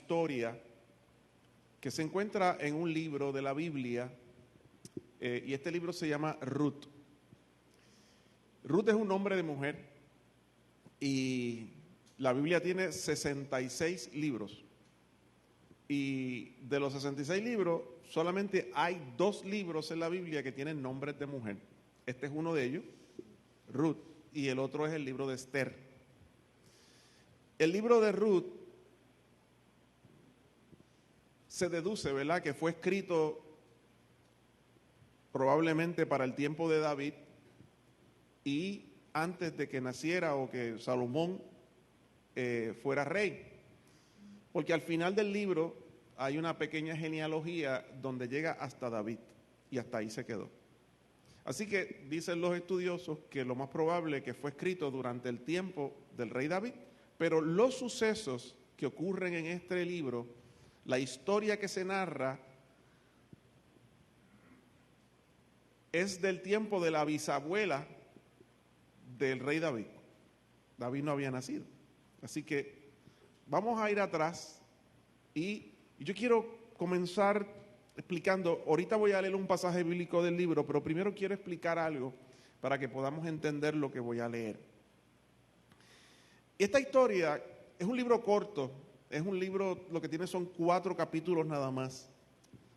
historia que se encuentra en un libro de la Biblia, y este libro se llama Ruth. Ruth es un nombre de mujer y la Biblia tiene 66 libros. Y de los 66 libros, solamente hay 2 libros en la Biblia que tienen nombres de mujer. Este es uno de ellos, Ruth, y el otro es el libro de Esther. El libro de Ruth se deduce, ¿verdad?, que fue escrito probablemente para el tiempo de David y antes de que naciera o que Salomón fuera rey. Porque al final del libro hay una pequeña genealogía donde llega hasta David y hasta ahí se quedó. Así que dicen los estudiosos que lo más probable es que fue escrito durante el tiempo del rey David, pero los sucesos que ocurren en este libro, la historia que se narra, es del tiempo de la bisabuela del rey David. David no había nacido. Así que vamos a ir atrás y yo quiero comenzar explicando, ahorita voy a leer un pasaje bíblico del libro, pero primero quiero explicar algo para que podamos entender lo que voy a leer. Esta historia es un libro corto, es un libro, lo que tiene son 4 capítulos nada más.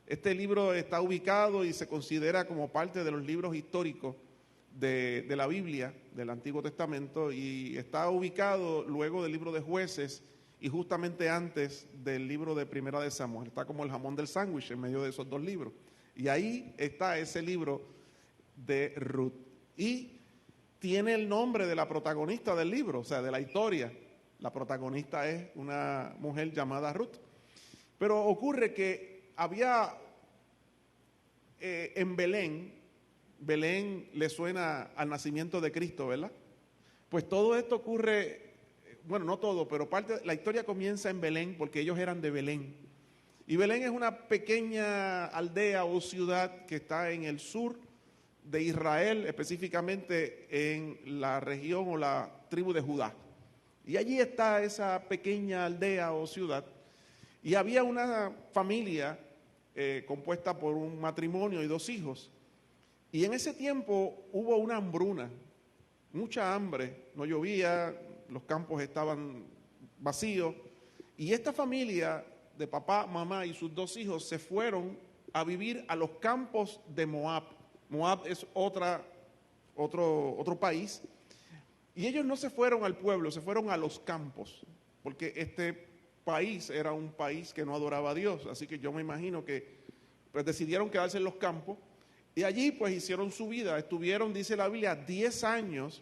Este libro está ubicado y se considera como parte de los libros históricos de la Biblia, del Antiguo Testamento, y está ubicado luego del libro de Jueces y justamente antes del libro de Primera de Samuel. Está como el jamón del sándwich en medio de esos 2 libros. Y ahí está ese libro de Ruth. Y tiene el nombre de la protagonista del libro, o sea, de la historia. La protagonista es una mujer llamada Ruth. Pero ocurre que había en Belén le suena al nacimiento de Cristo, ¿verdad? Pues todo esto ocurre, bueno, no todo, pero la historia comienza en Belén porque ellos eran de Belén. Y Belén es una pequeña aldea o ciudad que está en el sur de Israel, específicamente en la región o la tribu de Judá. Y allí está esa pequeña aldea o ciudad. Y había una familia compuesta por un matrimonio y 2 hijos. Y en ese tiempo hubo una hambruna, mucha hambre, no llovía, los campos estaban vacíos. Y esta familia de papá, mamá y sus 2 hijos se fueron a vivir a los campos de Moab. Moab es otro país. Y ellos no se fueron al pueblo, se fueron a los campos, porque este país era un país que no adoraba a Dios, así que yo me imagino que pues decidieron quedarse en los campos y allí pues hicieron su vida. Estuvieron, dice la Biblia, 10 años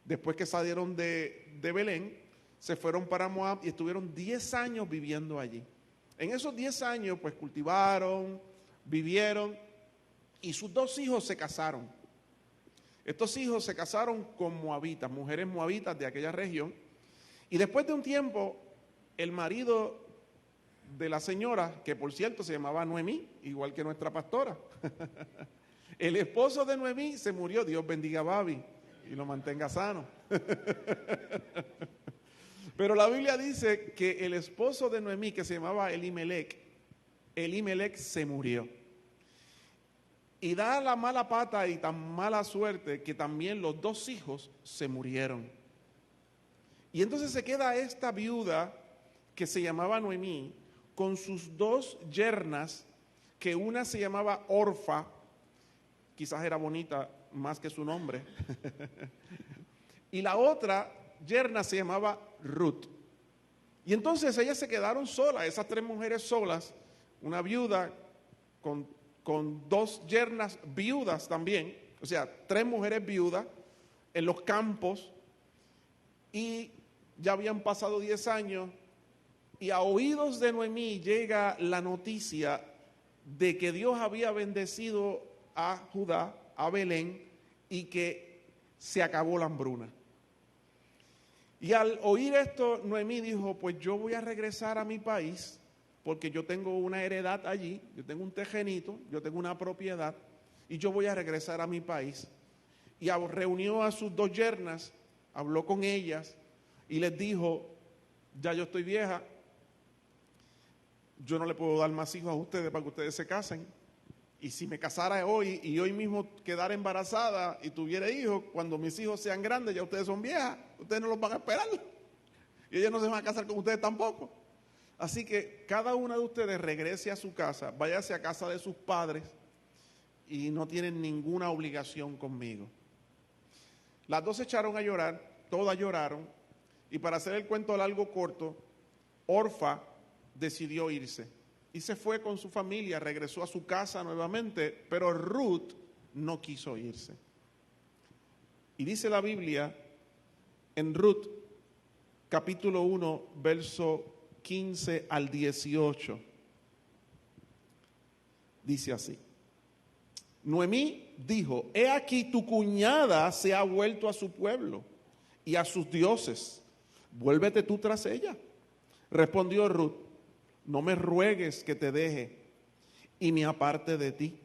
después que salieron de Belén, se fueron para Moab y estuvieron 10 años viviendo allí. En esos 10 años pues cultivaron, vivieron y sus 2 hijos se casaron. Estos hijos se casaron con moabitas, mujeres moabitas de aquella región, y después de un tiempo el marido de la señora, que por cierto se llamaba Noemí, igual que nuestra pastora, el esposo de Noemí se murió, Dios bendiga a Babi y lo mantenga sano. Pero la Biblia dice que el esposo de Noemí, que se llamaba Elimelec se murió. Y da la mala pata y tan mala suerte que también los 2 hijos se murieron. Y entonces se queda esta viuda que se llamaba Noemí con sus 2 yernas, que una se llamaba Orfa, quizás era bonita más que su nombre, y la otra yerna se llamaba Ruth. Y entonces ellas se quedaron solas, esas 3 mujeres solas, una viuda con 2 yernas viudas también, o sea, 3 mujeres viudas en los campos, y ya habían pasado 10 años, y a oídos de Noemí llega la noticia de que Dios había bendecido a Judá, a Belén, y que se acabó la hambruna. Y al oír esto, Noemí dijo, pues yo voy a regresar a mi país, porque yo tengo una heredad allí, yo tengo un tejenito, yo tengo una propiedad, y yo voy a regresar a mi país. Y reunió a sus 2 yernas, habló con ellas, y les dijo, ya yo estoy vieja, yo no le puedo dar más hijos a ustedes para que ustedes se casen. Y si me casara hoy y hoy mismo quedara embarazada y tuviera hijos, cuando mis hijos sean grandes, ya ustedes son viejas, ustedes no los van a esperar. Y ellos no se van a casar con ustedes tampoco. Así que cada una de ustedes regrese a su casa, váyase a casa de sus padres y no tienen ninguna obligación conmigo. Las dos se echaron a llorar, todas lloraron, y para hacer el cuento largo corto, Orfa decidió irse y se fue con su familia, regresó a su casa nuevamente, pero Ruth no quiso irse. Y dice la Biblia en Ruth capítulo 1, verso 15 al 18, dice así: Noemí dijo, he aquí tu cuñada se ha vuelto a su pueblo y a sus dioses, vuélvete tú tras ella. Respondió Ruth, no me ruegues que te deje y me aparte de ti,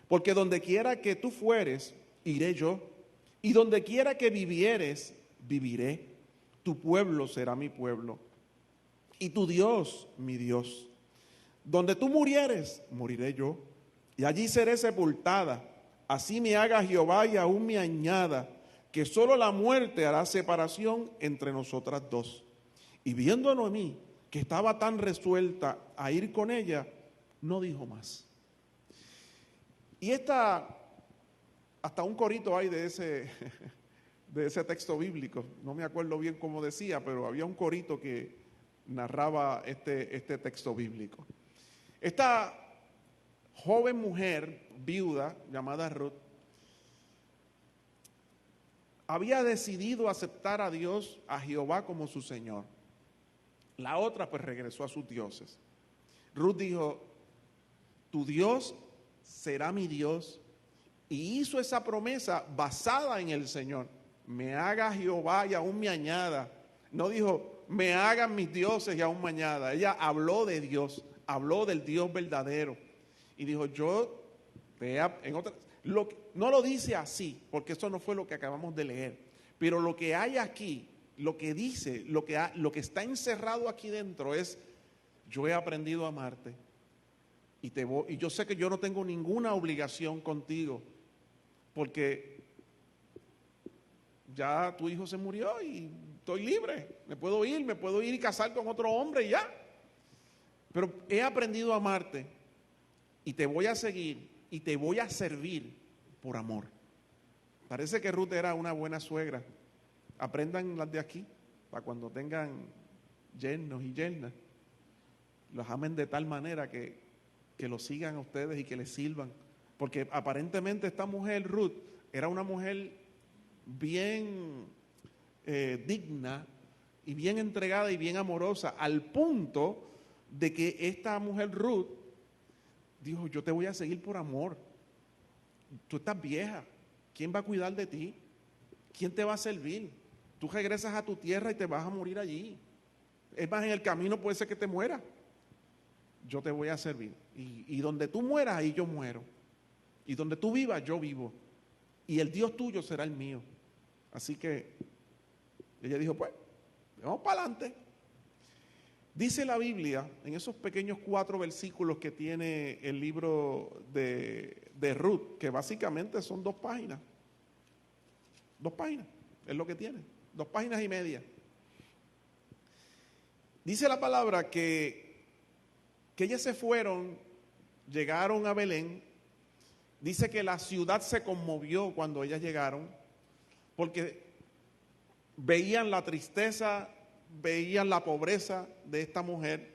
porque donde quiera que tú fueres, iré yo, y donde quiera que vivieres, viviré. Tu pueblo será mi pueblo, y tu Dios mi Dios. Donde tú murieres, moriré yo, y allí seré sepultada. Así me haga Jehová y aún me añada, que solo la muerte hará separación entre nosotras dos. Y viendo a Noemí, que estaba tan resuelta a ir con ella, no dijo más. Y hasta un corito hay de ese texto bíblico. No me acuerdo bien cómo decía, pero había un corito que narraba este texto bíblico. Esta joven mujer viuda llamada Ruth había decidido aceptar a Dios, a Jehová, como su Señor. La otra pues regresó a sus dioses. Ruth dijo, tu Dios será mi Dios, y hizo esa promesa basada en el Señor. Me haga Jehová y aún me añada. No dijo, me hagan mis dioses y aún me añada. Ella habló de Dios, habló del Dios verdadero. Y dijo, yo, vea, no lo dice así, porque eso no fue lo que acabamos de leer. Pero lo que hay aquí, lo que dice, lo que está encerrado aquí dentro es, yo he aprendido a amarte y yo sé que yo no tengo ninguna obligación contigo, porque ya tu hijo se murió y estoy libre, me puedo ir y casar con otro hombre y ya. Pero he aprendido a amarte y te voy a seguir y te voy a servir por amor. Parece que Ruth era una buena suegra. Aprendan las de aquí, para cuando tengan yernos y yernas, los amen de tal manera que los sigan a ustedes y que les sirvan. Porque aparentemente esta mujer, Ruth, era una mujer bien digna y bien entregada y bien amorosa, al punto de que esta mujer Ruth dijo, yo te voy a seguir por amor. Tú estás vieja, ¿quién va a cuidar de ti? ¿Quién te va a servir? Tú regresas a tu tierra y te vas a morir allí. Es más, en el camino puede ser que te mueras. Yo te voy a servir. Y donde tú mueras, ahí yo muero. Y donde tú vivas, yo vivo. Y el Dios tuyo será el mío. Así que ella dijo, pues, vamos para adelante. Dice la Biblia, en esos pequeños 4 versículos que tiene el libro de Ruth, que básicamente son 2 páginas. 2 páginas, es lo que tiene. 2 páginas y media. Dice la palabra que ellas se fueron, llegaron a Belén. Dice que la ciudad se conmovió cuando ellas llegaron, porque veían la tristeza, veían la pobreza de esta mujer.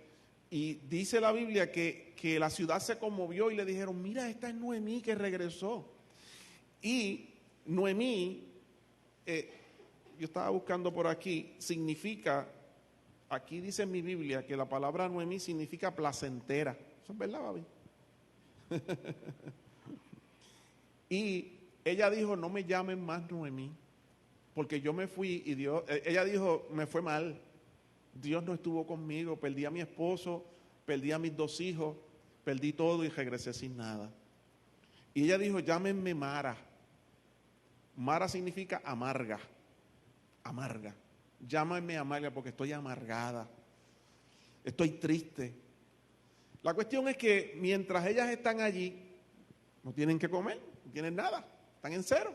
Y dice la Biblia que la ciudad se conmovió y le dijeron, mira, esta es Noemí que regresó. Y Noemí, yo estaba buscando por aquí, significa, aquí dice en mi Biblia que la palabra Noemí significa placentera. ¿Eso es verdad, Babi? Y ella dijo, no me llamen más Noemí, porque yo me fui y ella dijo, me fue mal. Dios no estuvo conmigo, perdí a mi esposo, perdí a mis 2 hijos, perdí todo y regresé sin nada. Y ella dijo, llámenme Mara. Mara significa amarga, amarga. Llámame amarga porque estoy amargada, estoy triste. La cuestión es que mientras ellas están allí, no tienen que comer, no tienen nada, están en cero.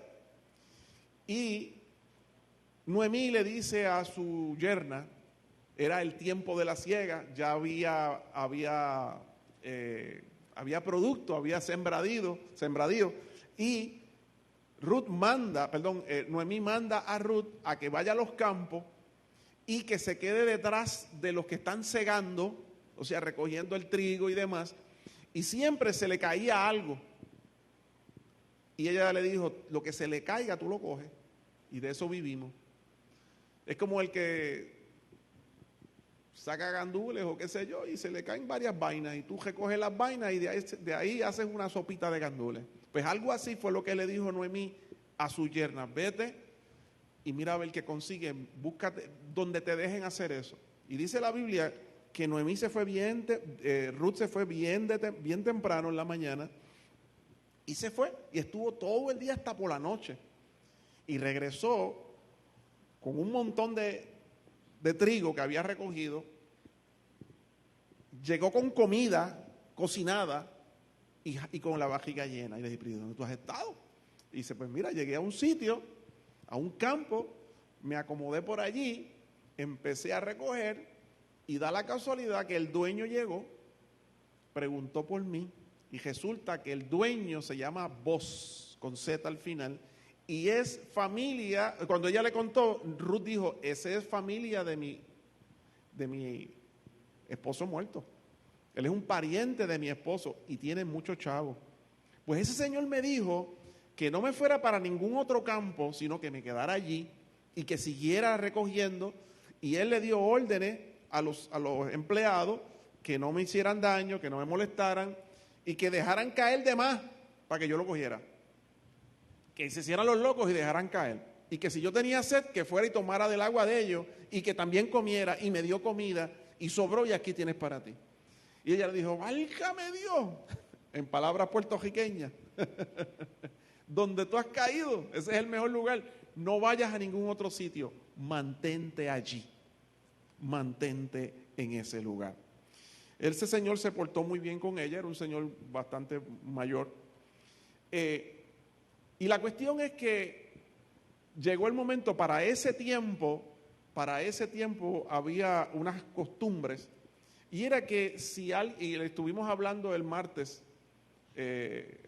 Y Noemí le dice a su yerna, era el tiempo de la siega, ya había producto, había sembradío, y Noemí manda a Ruth a que vaya a los campos y que se quede detrás de los que están segando, o sea, recogiendo el trigo y demás, y siempre se le caía algo. Y ella le dijo, lo que se le caiga tú lo coges, y de eso vivimos. Es como el que saca gandules o qué sé yo, y se le caen varias vainas, y tú recoges las vainas y de ahí haces una sopita de gandules. Pues algo así fue lo que le dijo Noemí a su yerna, vete y mira a ver qué consigue, búscate donde te dejen hacer eso. Y dice la Biblia que Noemí se fue Ruth se fue bien temprano en la mañana, y se fue, y estuvo todo el día hasta por la noche, y regresó con un montón de trigo que había recogido, llegó con comida cocinada y con la barriga llena. Y le dije, ¿dónde tú has estado? Y dice, pues mira, llegué a un sitio, a un campo, me acomodé por allí, empecé a recoger, y da la casualidad que el dueño llegó, preguntó por mí, y resulta que el dueño se llama Boaz, con Z al final, y es familia. Cuando ella le contó, Ruth dijo, ese es familia de mi esposo muerto. Él es un pariente de mi esposo y tiene muchos chavos. Pues ese señor me dijo que no me fuera para ningún otro campo, sino que me quedara allí y que siguiera recogiendo, y él le dio órdenes a los empleados que no me hicieran daño, que no me molestaran y que dejaran caer de más para que yo lo cogiera. Que se hicieran los locos y dejaran caer. Y que si yo tenía sed, que fuera y tomara del agua de ellos, y que también comiera, y me dio comida, y sobró, y aquí tienes para ti. Y ella le dijo, válgame Dios, en palabras puertorriqueñas, donde tú has caído, ese es el mejor lugar, no vayas a ningún otro sitio, mantente allí, mantente en ese lugar. Ese señor se portó muy bien con ella, era un señor bastante mayor, y la cuestión es que llegó el momento, para ese tiempo había unas costumbres, y era que y le estuvimos hablando el martes,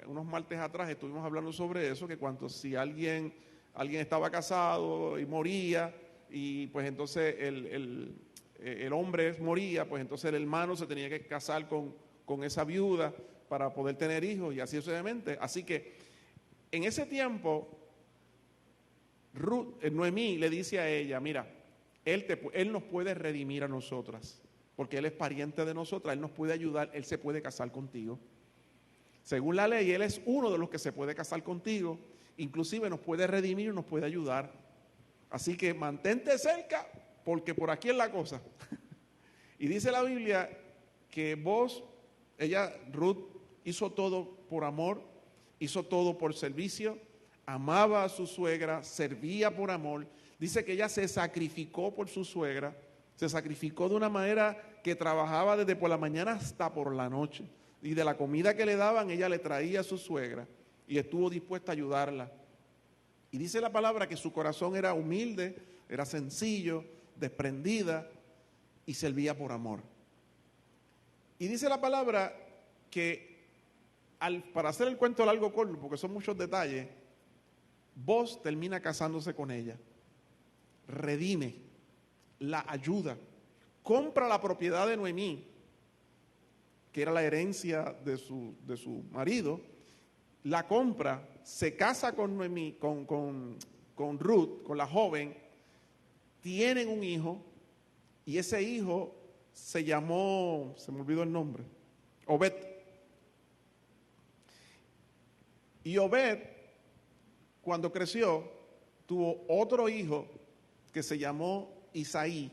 unos martes atrás estuvimos hablando sobre eso, que si alguien estaba casado y moría, y pues entonces el hombre moría, pues entonces el hermano se tenía que casar con esa viuda para poder tener hijos, y así sucesivamente. Así que en ese tiempo, Noemí le dice a ella, mira, él nos puede redimir a nosotras, porque él es pariente de nosotras, él nos puede ayudar, él se puede casar contigo. Según la ley, él es uno de los que se puede casar contigo, inclusive nos puede redimir y nos puede ayudar. Así que mantente cerca, porque por aquí es la cosa. Y dice la Biblia que Ruth hizo todo por amor, hizo todo por servicio, amaba a su suegra, servía por amor. Dice que ella se sacrificó por su suegra, se sacrificó de una manera que trabajaba desde por la mañana hasta por la noche. Y de la comida que le daban, ella le traía a su suegra y estuvo dispuesta a ayudarla. Y dice la palabra que su corazón era humilde, era sencillo, desprendida y servía por amor. Y dice la palabra que para hacer el cuento largo corto, porque son muchos detalles, Boaz termina casándose con ella, redime, la ayuda, compra la propiedad de Noemí, que era la herencia de su marido, la compra, se casa con Noemí, con Ruth, con la joven, tienen un hijo, y ese hijo se llamó, se me olvidó el nombre, Obed. Y Obed, cuando creció, tuvo otro hijo que se llamó Isaí.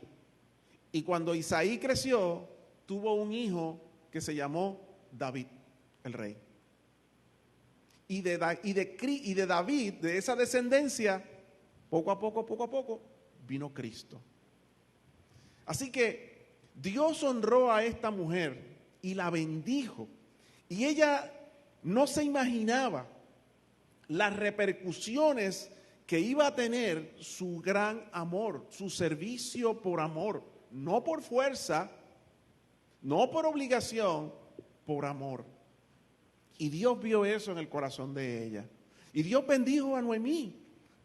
Y cuando Isaí creció, tuvo un hijo que se llamó David, el rey. Y de David, de esa descendencia, poco a poco, vino Cristo. Así que Dios honró a esta mujer y la bendijo. Y ella no se imaginaba las repercusiones que iba a tener su gran amor, su servicio por amor, no por fuerza, no por obligación, por amor. Y Dios vio eso en el corazón de ella. Y Dios bendijo a Noemí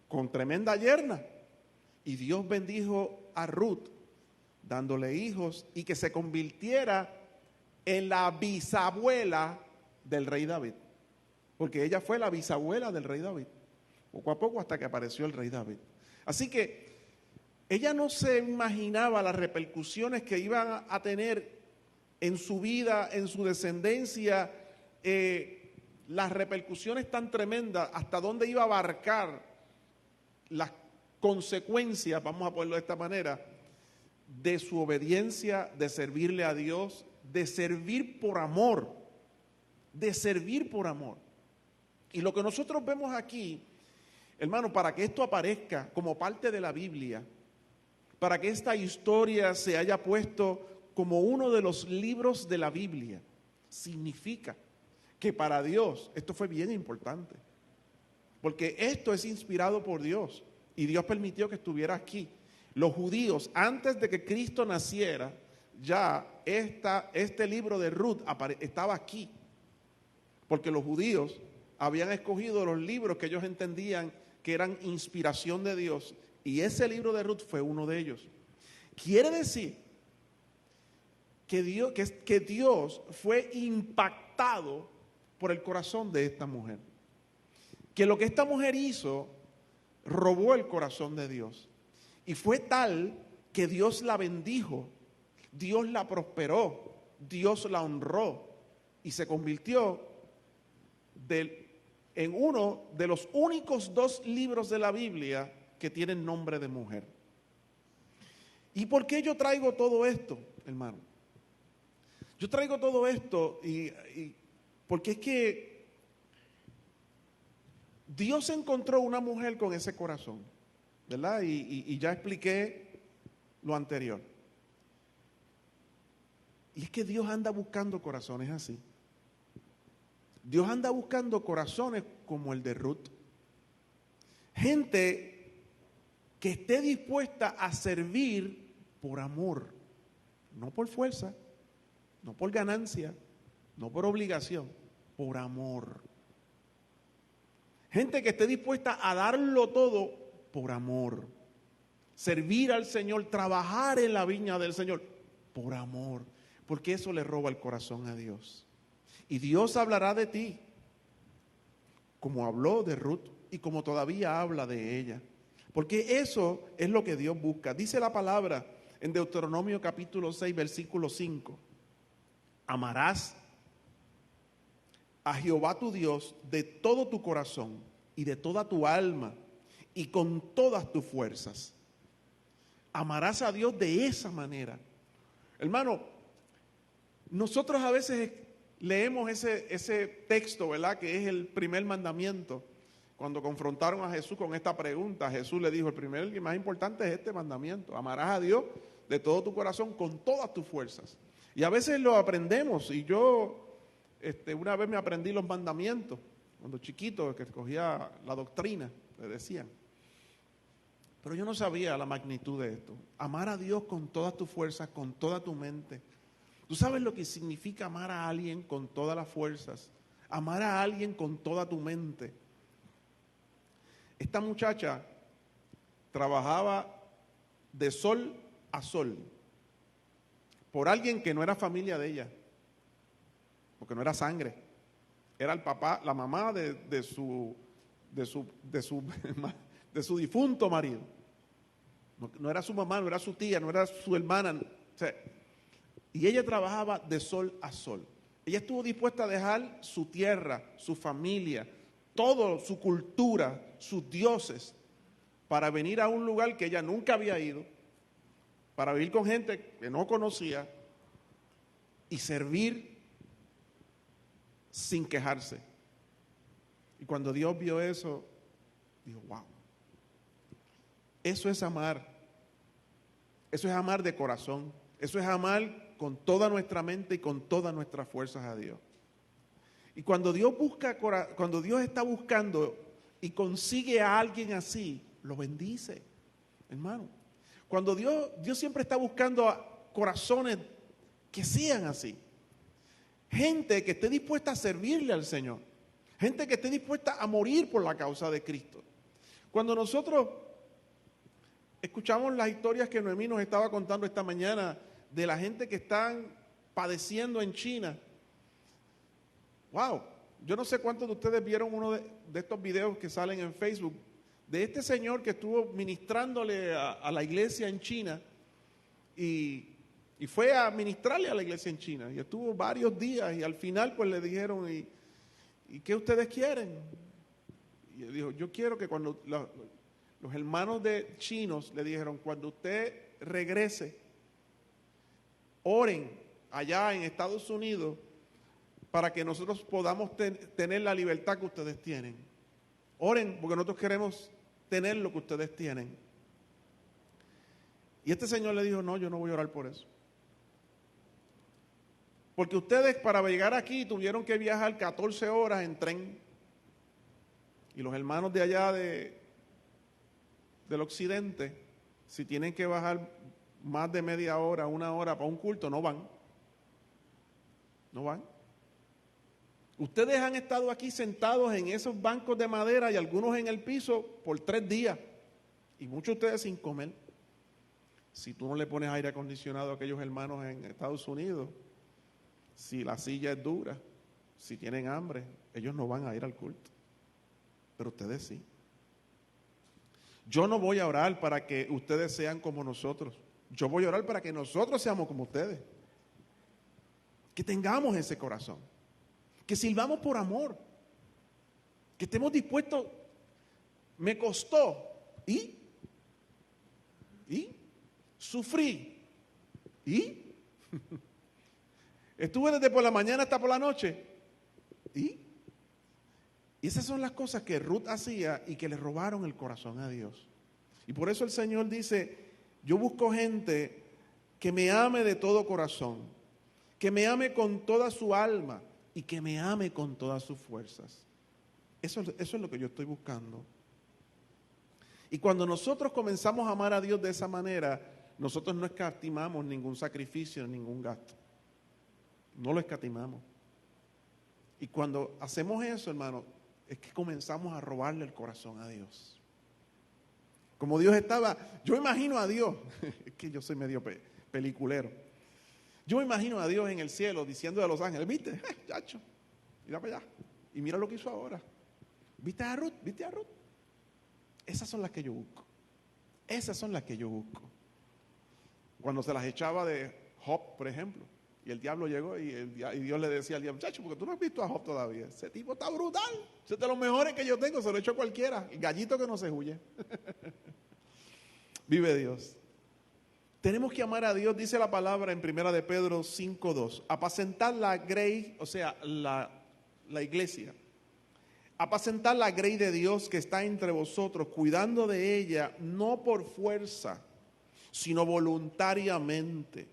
con tremenda yerna. Y Dios bendijo a Ruth dándole hijos y que se convirtiera en la bisabuela del rey David. Porque ella fue la bisabuela del rey David. Poco a poco hasta que apareció el rey David. Así que ella no se imaginaba las repercusiones que iban a tener en su vida, en su descendencia, las repercusiones tan tremendas, hasta dónde iba a abarcar las consecuencias, vamos a ponerlo de esta manera, de su obediencia, de servirle a Dios, de servir por amor, de servir por amor. Y lo que nosotros vemos aquí, hermano, para que esto aparezca como parte de la Biblia, para que esta historia se haya puesto como uno de los libros de la Biblia, significa que para Dios esto fue bien importante, porque esto es inspirado por Dios y Dios permitió que estuviera aquí. Los judíos, antes de que Cristo naciera, ya este libro de Ruth estaba aquí, porque los judíos habían escogido los libros que ellos entendían que eran inspiración de Dios, y ese libro de Ruth fue uno de ellos. Quiere decir que Dios fue impactado por el corazón de esta mujer, que lo que esta mujer hizo robó el corazón de Dios, y fue tal que Dios la bendijo, Dios la prosperó, Dios la honró, y se convirtió en uno de los únicos 2 libros de la Biblia que tienen nombre de mujer. ¿Y por qué yo traigo todo esto, hermano? Yo traigo todo esto porque es que Dios encontró una mujer con ese corazón, ¿verdad? Y ya expliqué lo anterior. Y es que Dios anda buscando corazones así. Dios anda buscando corazones como el de Ruth. Gente que esté dispuesta a servir por amor, no por fuerza, no por ganancia, no por obligación, por amor. Gente que esté dispuesta a darlo todo por amor. Servir al Señor, trabajar en la viña del Señor por amor, porque eso le roba el corazón a Dios. Y Dios hablará de ti, como habló de Ruth y como todavía habla de ella. Porque eso es lo que Dios busca. Dice la palabra en Deuteronomio capítulo 6, versículo 5. Amarás a Jehová tu Dios de todo tu corazón y de toda tu alma y con todas tus fuerzas. Amarás a Dios de esa manera. Hermano, nosotros a veces leemos ese texto, ¿verdad? Que es el primer mandamiento. Cuando confrontaron a Jesús con esta pregunta, Jesús le dijo, el primero y más importante es este mandamiento. Amarás a Dios de todo tu corazón, con todas tus fuerzas. Y a veces lo aprendemos, y yo una vez me aprendí los mandamientos, cuando chiquito, que escogía la doctrina, le decían. Pero yo no sabía la magnitud de esto. Amar a Dios con todas tus fuerzas, con toda tu mente. ¿Tú sabes lo que significa amar a alguien con todas las fuerzas? Amar a alguien con toda tu mente. Esta muchacha trabajaba de sol a sol por alguien que no era familia de ella, porque no era sangre. Era el papá, la mamá de su difunto marido. No era su mamá, no era su tía, no era su hermana. O sea, y ella trabajaba de sol a sol. Ella estuvo dispuesta a dejar su tierra, su familia, toda su cultura, sus dioses, para venir a un lugar que ella nunca había ido, para vivir con gente que no conocía y servir sin quejarse. Y cuando Dios vio eso, dijo, wow, eso es amar. Eso es amar de corazón. Eso es amar con toda nuestra mente y con todas nuestras fuerzas a Dios. Y cuando Dios está buscando y consigue a alguien así, lo bendice, hermano. Cuando Dios siempre está buscando corazones que sean así. Gente que esté dispuesta a servirle al Señor. Gente que esté dispuesta a morir por la causa de Cristo. Cuando nosotros escuchamos las historias que Noemí nos estaba contando esta mañana de la gente que están padeciendo en China. Wow, yo no sé cuántos de ustedes vieron uno de estos videos que salen en Facebook de este señor que estuvo ministrándole a la iglesia en China y fue a ministrarle a la iglesia en China y estuvo varios días y al final pues le dijeron ¿y qué ustedes quieren? Y él dijo, yo quiero que cuando los hermanos de chinos le dijeron, cuando usted regrese, oren allá en Estados Unidos para que nosotros podamos tener la libertad que ustedes tienen. Oren porque nosotros queremos tener lo que ustedes tienen. Y este señor le dijo, no, yo no voy a orar por eso. Porque ustedes para llegar aquí tuvieron que viajar 14 horas en tren. Y los hermanos de allá del occidente, si tienen que bajar más de media hora, una hora para un culto, no van. No van. Ustedes han estado aquí sentados en esos bancos de madera y algunos en el piso por 3 días. Y muchos de ustedes sin comer. Si tú no le pones aire acondicionado a aquellos hermanos en Estados Unidos, si la silla es dura, si tienen hambre, ellos no van a ir al culto. Pero ustedes sí. Yo no voy a orar para que ustedes sean como nosotros. Yo voy a orar para que nosotros seamos como ustedes. Que tengamos ese corazón. Que sirvamos por amor. Que estemos dispuestos. Me costó. ¿Y? Sufrí. ¿Y? Estuve desde por la mañana hasta por la noche. Y esas son las cosas que Ruth hacía y que le robaron el corazón a Dios. Y por eso el Señor dice, yo busco gente que me ame de todo corazón, que me ame con toda su alma y que me ame con todas sus fuerzas. Eso es lo que yo estoy buscando. Y cuando nosotros comenzamos a amar a Dios de esa manera, nosotros no escatimamos ningún sacrificio, ningún gasto. No lo escatimamos. Y cuando hacemos eso, hermano, es que comenzamos a robarle el corazón a Dios. Como Dios estaba, yo imagino a Dios, es que yo soy medio peliculero. Yo me imagino a Dios en el cielo diciendo a los ángeles, ¿viste? Chacho, mira para allá. Y mira lo que hizo ahora. ¿Viste a Ruth? ¿Viste a Ruth? Esas son las que yo busco. Esas son las que yo busco. Cuando se las echaba de Job, por ejemplo. Y el diablo llegó y Dios le decía al diablo, muchacho, porque tú no has visto a Job todavía. Ese tipo está brutal. Ese es de los mejores que yo tengo, se lo echo cualquiera. El gallito que no se huye. Vive Dios. Tenemos que amar a Dios, dice la palabra en 1 de Pedro 5:2. Apacentar la grey, o sea, la iglesia. Apacentar la grey de Dios que está entre vosotros, cuidando de ella, no por fuerza, sino voluntariamente.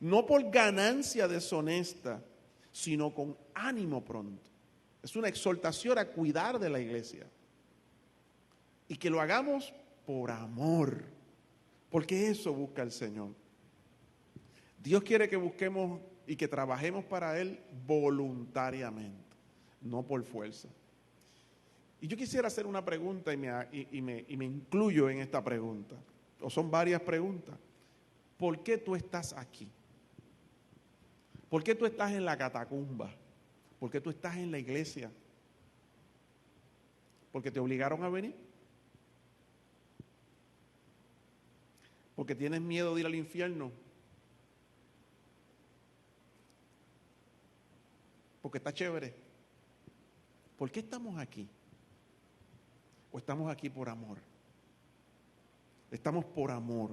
No por ganancia deshonesta, sino con ánimo pronto. Es una exhortación a cuidar de la iglesia. Y que lo hagamos por amor, porque eso busca el Señor. Dios quiere que busquemos y que trabajemos para Él voluntariamente, no por fuerza. Y yo quisiera hacer una pregunta y me incluyo en esta pregunta. O son varias preguntas. ¿Por qué tú estás aquí? ¿Por qué tú estás en la catacumba? ¿Por qué tú estás en la iglesia? ¿Porque te obligaron a venir? ¿Porque tienes miedo de ir al infierno? ¿Porque está chévere? ¿Por qué estamos aquí? ¿O estamos aquí por amor? Estamos por amor.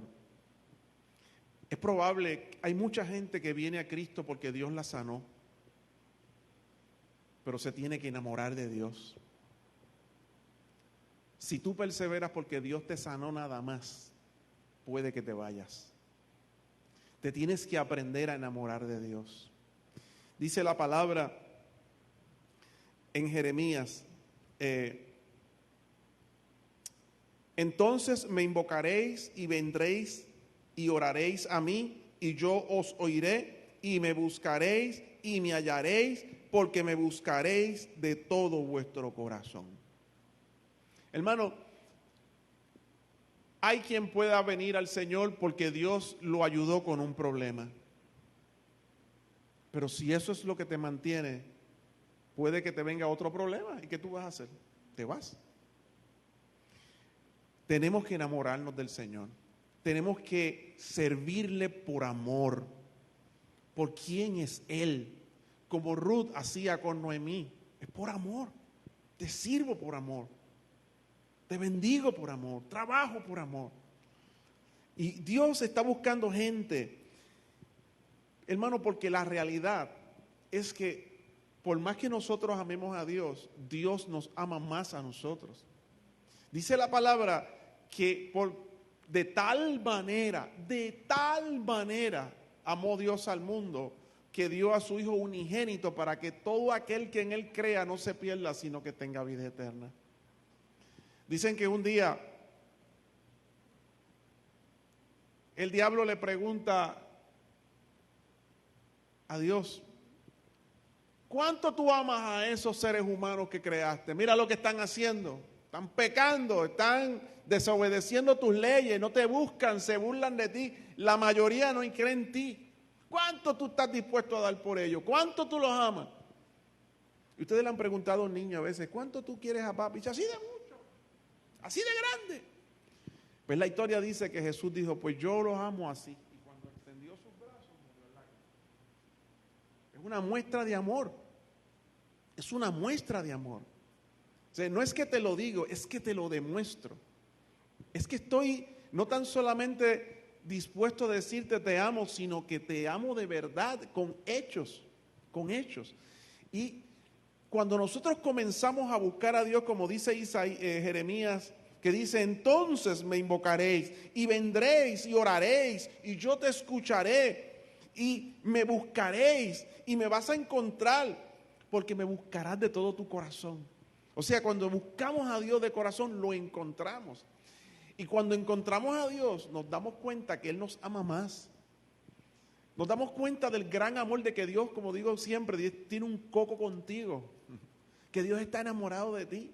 Es probable, hay mucha gente que viene a Cristo porque Dios la sanó, pero se tiene que enamorar de Dios. Si tú perseveras porque Dios te sanó nada más, puede que te vayas. Te tienes que aprender a enamorar de Dios. Dice la palabra en Jeremías, entonces me invocaréis y vendréis y oraréis a mí, y yo os oiré, y me buscaréis y me hallaréis, porque me buscaréis de todo vuestro corazón. Hermano, hay quien pueda venir al Señor porque Dios lo ayudó con un problema. Pero si eso es lo que te mantiene, puede que te venga otro problema. ¿Y qué tú vas a hacer? Te vas. Tenemos que enamorarnos del Señor. Tenemos que servirle por amor. ¿Por quién es Él? Como Ruth hacía con Noemí. Es por amor. Te sirvo por amor. Te bendigo por amor. Trabajo por amor. Y Dios está buscando gente, hermano, porque la realidad es que por más que nosotros amemos a Dios, Dios nos ama más a nosotros. Dice la palabra que de tal manera amó Dios al mundo, que dio a su Hijo unigénito para que todo aquel que en Él crea no se pierda, sino que tenga vida eterna. Dicen que un día el diablo le pregunta a Dios, ¿cuánto tú amas a esos seres humanos que creaste? Mira lo que están haciendo. Están pecando, están desobedeciendo tus leyes, no te buscan, se burlan de ti. La mayoría no cree en ti. ¿Cuánto tú estás dispuesto a dar por ellos? ¿Cuánto tú los amas? Y ustedes le han preguntado a un niño a veces, ¿cuánto tú quieres a papi? Así de mucho, así de grande. Pues la historia dice que Jesús dijo, pues yo los amo así. Y cuando extendió sus brazos, murió en lágrimas. Es una muestra de amor. Es una muestra de amor. O sea, no es que te lo digo, es que te lo demuestro. Es que estoy no tan solamente dispuesto a decirte te amo, sino que te amo de verdad, con hechos, con hechos. Y cuando nosotros comenzamos a buscar a Dios, como dice Jeremías, que dice, entonces me invocaréis y vendréis y oraréis y yo te escucharé y me buscaréis y me vas a encontrar porque me buscarás de todo tu corazón. O sea, cuando buscamos a Dios de corazón, lo encontramos. Y cuando encontramos a Dios, nos damos cuenta que Él nos ama más. Nos damos cuenta del gran amor de que Dios, como digo siempre, Dios tiene un coco contigo. Que Dios está enamorado de ti.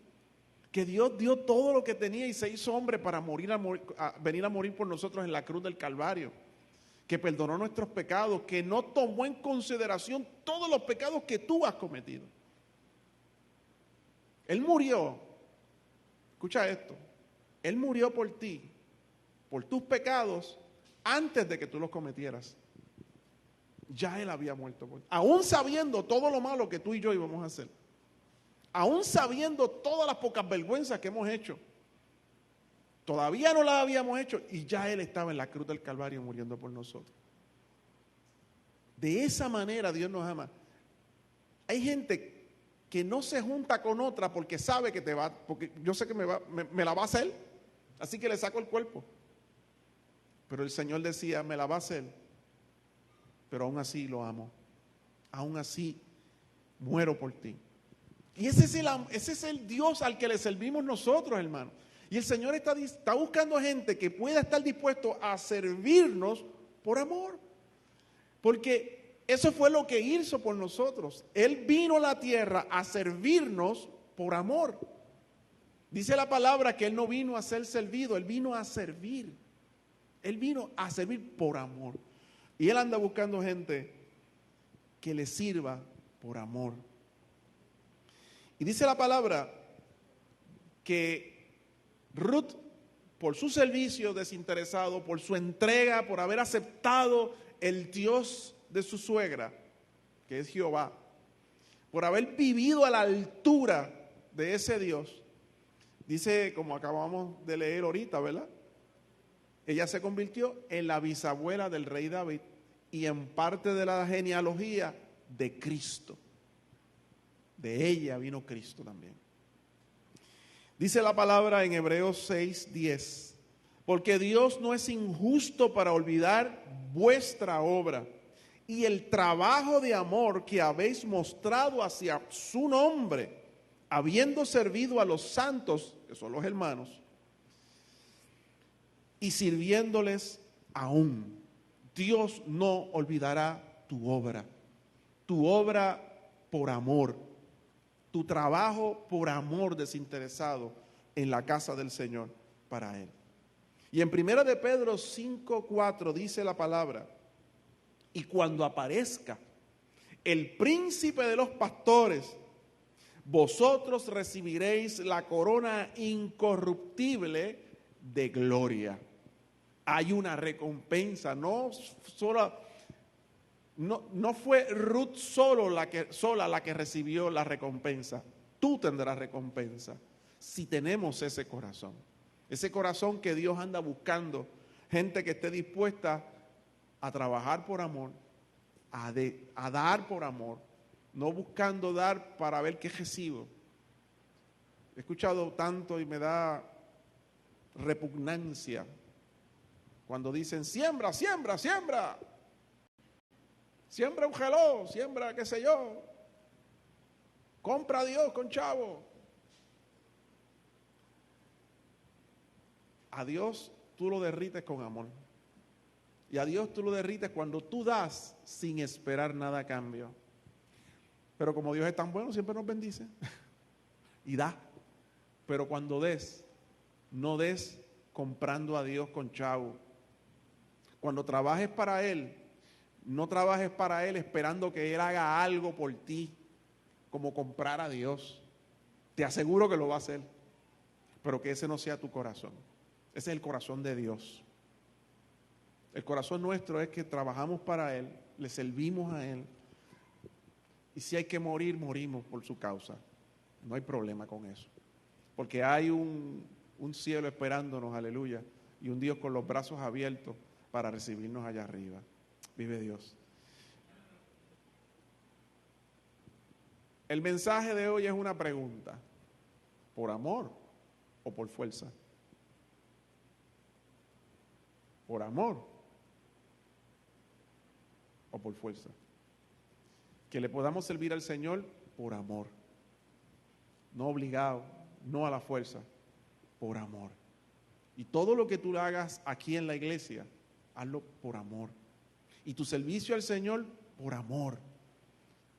Que Dios dio todo lo que tenía y se hizo hombre para venir a morir por nosotros en la cruz del Calvario. Que perdonó nuestros pecados, que no tomó en consideración todos los pecados que tú has cometido. Él murió, escucha esto, Él murió por ti, por tus pecados, antes de que tú los cometieras. Ya Él había muerto por ti, aún sabiendo todo lo malo que tú y yo íbamos a hacer, aún sabiendo todas las pocas vergüenzas que hemos hecho, todavía no las habíamos hecho y ya Él estaba en la cruz del Calvario muriendo por nosotros. De esa manera Dios nos ama. Hay gente que no se junta con otra porque sabe que porque yo sé que me la va a hacer, así que le saco el cuerpo. Pero el Señor decía, me la va a hacer, pero aún así lo amo, aún así muero por ti. Y ese es el Dios al que le servimos nosotros, hermano. Y el Señor está buscando gente que pueda estar dispuesto a servirnos por amor, porque eso fue lo que hizo por nosotros. Él vino a la tierra a servirnos por amor. Dice la palabra que Él no vino a ser servido, Él vino a servir. Él vino a servir por amor. Y Él anda buscando gente que le sirva por amor. Y dice la palabra que Ruth, por su servicio desinteresado, por su entrega, por haber aceptado el Dios de su suegra, que es Jehová, por haber vivido a la altura de ese Dios, dice, como acabamos de leer ahorita, ¿verdad? Ella se convirtió en la bisabuela del rey David y en parte de la genealogía de Cristo. De ella vino Cristo también. Dice la palabra en Hebreos 6:10, Porque Dios no es injusto para olvidar vuestra obra y el trabajo de amor que habéis mostrado hacia su nombre, habiendo servido a los santos, que son los hermanos, y sirviéndoles aún. Dios no olvidará tu obra por amor, tu trabajo por amor desinteresado en la casa del Señor para Él. Y en 1 de Pedro 5:4 dice la palabra: y cuando aparezca el príncipe de los pastores, vosotros recibiréis la corona incorruptible de gloria. Hay una recompensa, no fue Ruth sola la que recibió la recompensa. Tú tendrás recompensa si tenemos ese corazón que Dios anda buscando, gente que esté dispuesta a trabajar por amor, a dar por amor, no buscando dar para ver qué recibo. He escuchado tanto y me da repugnancia cuando dicen siembra, siembra, siembra, siembra un geló, siembra qué sé yo, compra a Dios con chavo. A Dios tú lo derrites con amor. Y a Dios tú lo derrites cuando tú das sin esperar nada a cambio. Pero como Dios es tan bueno, siempre nos bendice. Y da. Pero cuando des, no des comprando a Dios con chavo. Cuando trabajes para Él, no trabajes para Él esperando que Él haga algo por ti, como comprar a Dios. Te aseguro que lo va a hacer. Pero que ese no sea tu corazón. Ese es el corazón de Dios. El corazón nuestro es que trabajamos para Él, le servimos a Él. Y si hay que morir, morimos por su causa. No hay problema con eso. Porque hay un cielo esperándonos, aleluya. Y un Dios con los brazos abiertos para recibirnos allá arriba. Vive Dios. El mensaje de hoy es una pregunta. ¿Por amor o por fuerza? ¿Por amor o por fuerza? Que le podamos servir al Señor por amor. No obligado, no a la fuerza, por amor. Y todo lo que tú hagas aquí en la iglesia, hazlo por amor. Y tu servicio al Señor, por amor.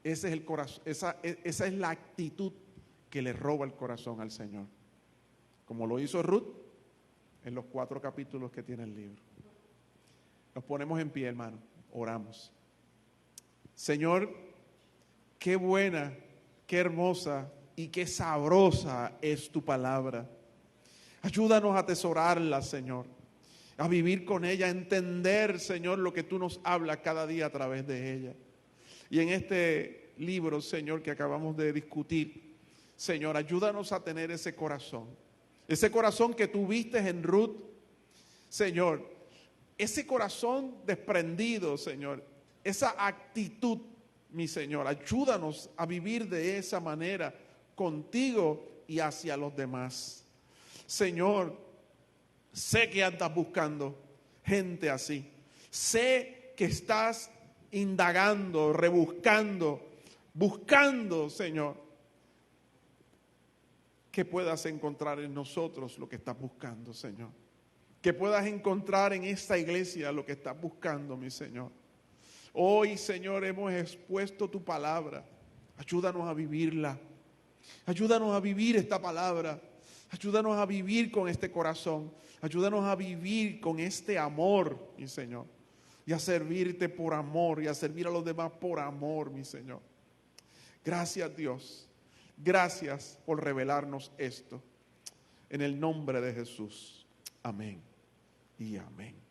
Ese es el corazón, esa es la actitud que le roba el corazón al Señor. Como lo hizo Ruth en los 4 capítulos que tiene el libro. Nos ponemos en pie, hermano. Oramos. Señor, qué buena, qué hermosa y qué sabrosa es tu palabra. Ayúdanos a atesorarla, Señor, a vivir con ella, a entender, Señor, lo que tú nos hablas cada día a través de ella. Y en este libro, Señor, que acabamos de discutir, Señor, ayúdanos a tener ese corazón que tú viste en Ruth, Señor, ese corazón desprendido, Señor, esa actitud, mi Señor, ayúdanos a vivir de esa manera contigo y hacia los demás. Señor, sé que andas buscando gente así. Sé que estás indagando, rebuscando, buscando, Señor, que puedas encontrar en nosotros lo que estás buscando, Señor. Que puedas encontrar en esta iglesia lo que estás buscando, mi Señor. Hoy, Señor, hemos expuesto tu palabra. Ayúdanos a vivirla. Ayúdanos a vivir esta palabra. Ayúdanos a vivir con este corazón. Ayúdanos a vivir con este amor, mi Señor. Y a servirte por amor y a servir a los demás por amor, mi Señor. Gracias, Dios. Gracias por revelarnos esto. En el nombre de Jesús. Amén y amén.